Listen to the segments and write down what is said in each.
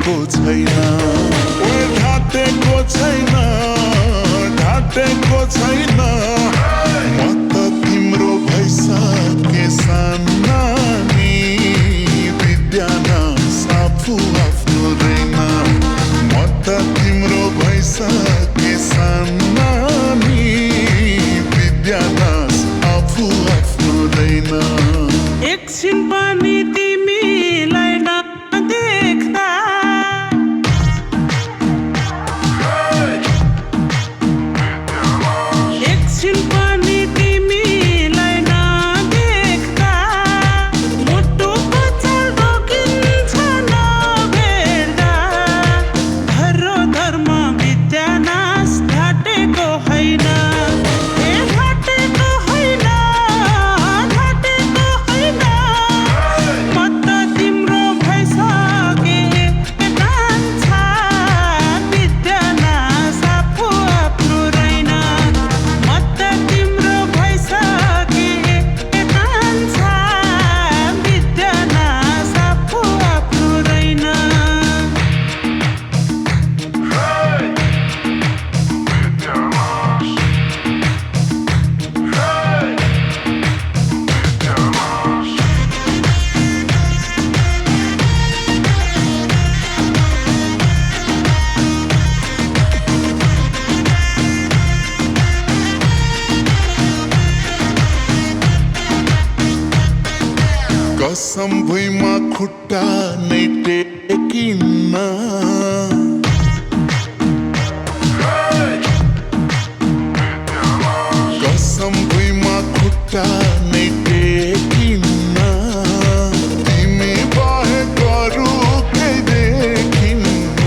ढाटेको छैन ढाटेको छैन ढाटेको छैन म त तिम्रो भइसके सानानी विद्यानाश आफू आफ्नो रहेन म त तिम्रो भइसके सानानी विद्यानाश आफू आफ्नो रहेन एकछिन पनि तिमीलाई नदेख्दा एकछिन पनि तिमीलाई नदेख्दा मुटुको चाल रोकिन्छ नभेट्दा धर्म धर्म विद्यानाश ढाटेको होइन कसम भुइँमा खुट्टा नै टेकिन्न कसम भुइँमा खुट्टा नै टेकिन्न तिमी बाहेक अरू केही देखिन्न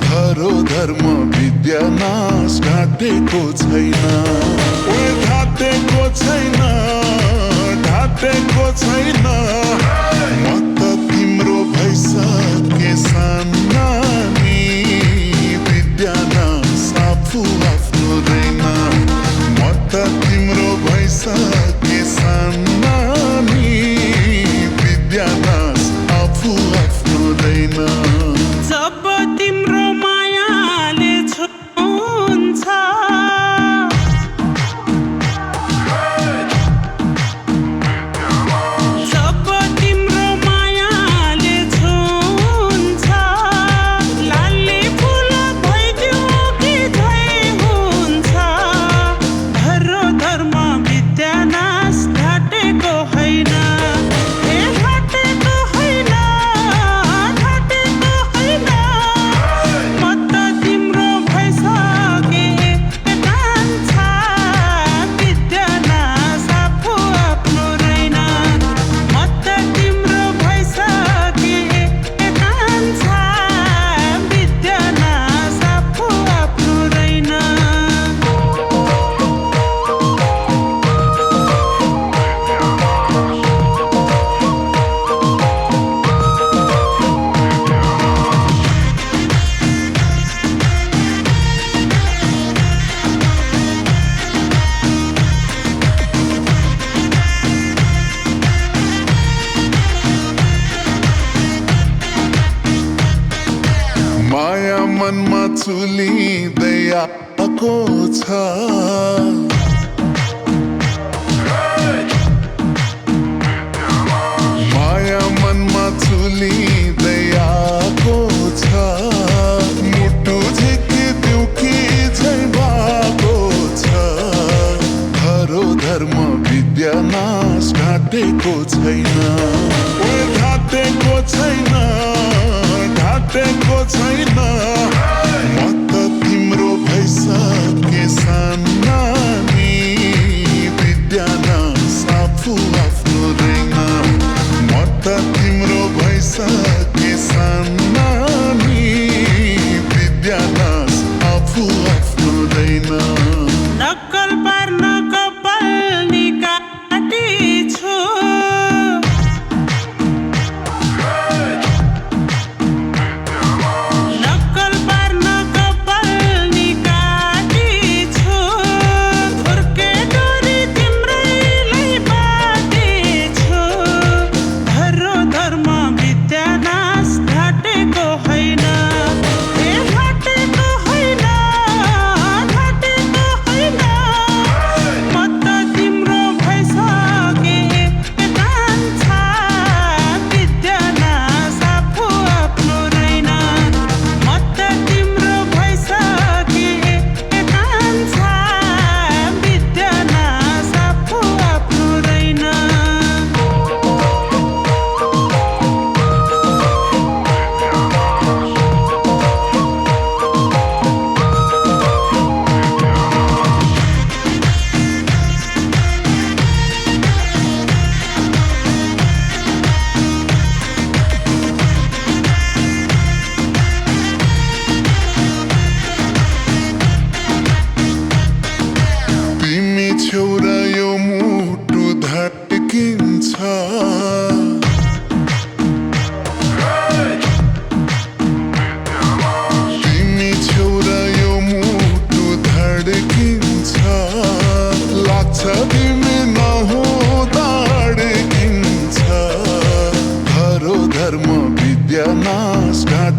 धरो धर्म विद्यानाश ढाटेको छैन ढाटेको छैन ढाटेको छैन म त तिम्रो भइसके सानानी विद्यानाश आफू आफ्नो रहेन म त तिम्रो भइसके सानानी विद्यानाश आफू आफ्नो रहेन जब तिम्रो मायाले छुन्छ माया मनमा चुलिँदै आएको छ माया मनमा चुलिँदै आएको छ मुटु झिकिदिउ कि झै भएको छ धरो धर्म विद्यानाश ढाटेको छैन ढाटेको छैन ढाटेको छैन म त तिम्रो भइसके सानानी विद्यानाश आफू आफ्नो रहेन म त तिम्रो भइसके सानानी विद्यानाश आफू आफ्नो रहेन नक्कल पार्न कपाल निकाटिछु नक्कल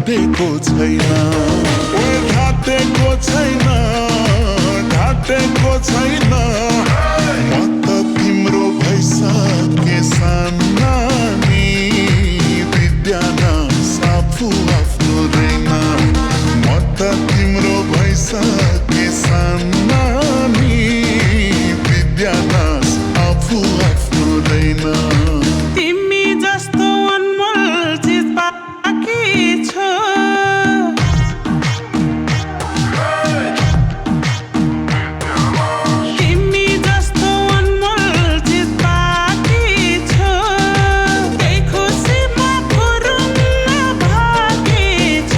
ढाटेको छैन ओए ढाटेको छैन ढाटेको छैन म त तिम्रो भइसके सानानी विद्यानाश आफू आफ्नो रहेन म त तिम्रो भइसके सानानी विद्यानाश आफू आफ्नो रहेन तिमी जस्तो अनमोल चिज बाँकी छ तिमी जस्तो अनमोल चिज बाँकी छ त्यही खुसीमा फुरुङ्ग भागी छ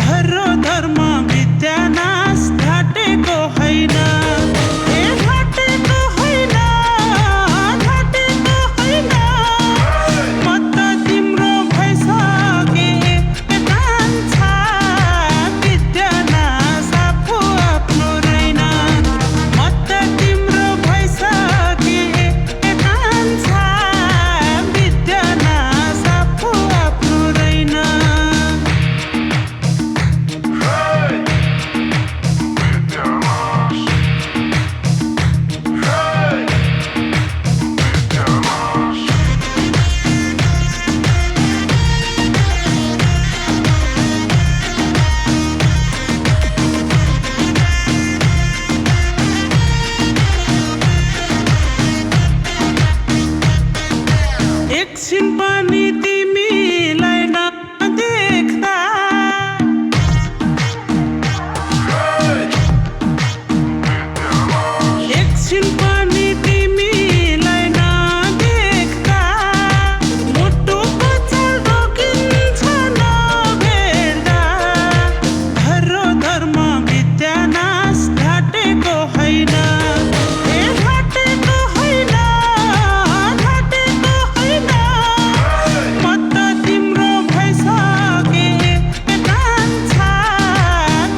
धरो धर्म विद्यानाश ढाटेको होइन ए ढाटेको होइन ढाटेको होइन म त तिम्रो भइसके कान्छा विद्यानाश आफू आफ्नो रहेन म त तिम्रो भइसके कान्छा विद्यानाश आफू आफ्नो रहेन एकछिन पनि तिमीलाई नदेख्दा एकछिन पनि तिमीलाई नदेख्दा मुटुको चाल रोकिन्छ नभेट्दा धरो धर्म विद्यानाश ढाटेको होइन ए ढाटेको होइन ढाटेको होइन म त तिम्रो भइसके कान्छा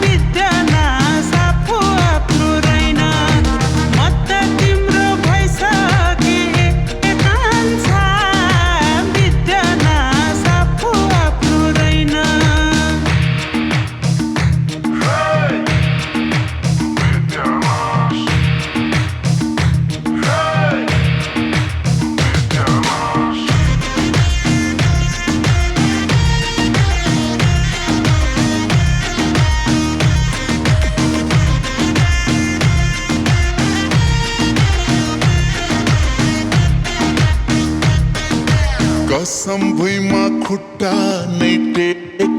विद्यानाश आफू आफ्नो रहेन म त तिम्रो भइसके कान्छा विद्यानाश आफू आफ्नो रहेन कसम भुइँमा खुट्टा नै टेक